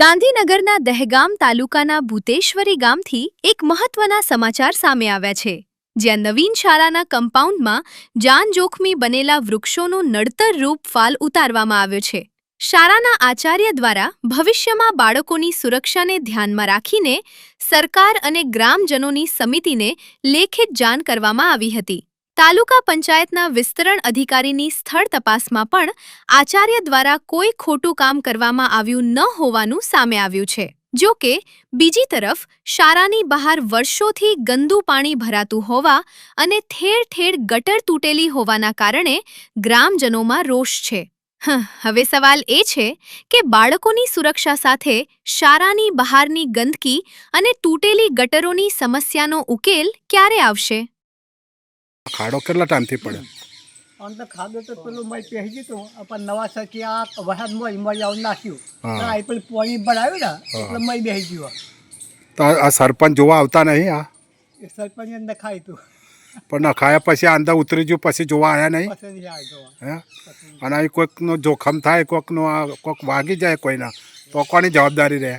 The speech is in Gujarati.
ગાંધીનગરના દહેગામ તાલુકાના ભૂતેશ્વરી ગામથી એક મહત્વના સમાચાર સામે આવ્યા છે, જ્યાં નવીન શાળાના કમ્પાઉન્ડમાં જાનજોખમી બનેલા વૃક્ષોનું નડતર રૂપ ફાલ ઉતારવામાં આવ્યો છે। શાળાના આચાર્ય દ્વારા ભવિષ્યમાં બાળકોની સુરક્ષાને ધ્યાનમાં રાખીને સરકાર અને ગ્રામજનોની સમિતિને લેખિત જાણ કરવામાં આવી હતી। તાલુકા પંચાયતના વિસ્તરણ અધિકારીની સ્થળ તપાસમાં પણ આચાર્ય દ્વારા કોઈ ખોટું કામ કરવામાં આવ્યું ન હોવાનું સામે આવ્યું છે। જો કે બીજી તરફ શાળાની બહાર વર્ષોથી ગંદુ પાણી ભરાતું હોવા અને ઠેર ઠેર ગટર તૂટેલી હોવાના કારણે ગ્રામજનોમાં રોષ છે। હવે સવાલ એ છે કે બાળકોની સુરક્ષા સાથે શાળાની બહારની ગંદકી અને તૂટેલી ગટરોની સમસ્યાનો ઉકેલ ક્યારે આવશે? ખાડો કેટલા ટાઈમથી પડ્યો? આમ તો ખાધો તો પેલું મય પહેરી દીધું પણ નવા સરકી આ વરસાદમાં મર્યાદા નાખ્યું આ પેલું પાણી ભરાયું ને એટલે મય બેસી ગયો। તો આ સરપંચ જોવા આવતા નહીં? આ એ સરપંચે નખાય તું પણ નખાયા પછી આ અંદર ઉતરી ગયું પછી જોવા આવ્યા નહીં? પછી નહીં આવ્યો। હે? અને અહીં કોઈકનું જોખમ થાય, કોઈકનું આ કોઈક વાગી જાય કોઈના, તો કોની જવાબદારી રહે?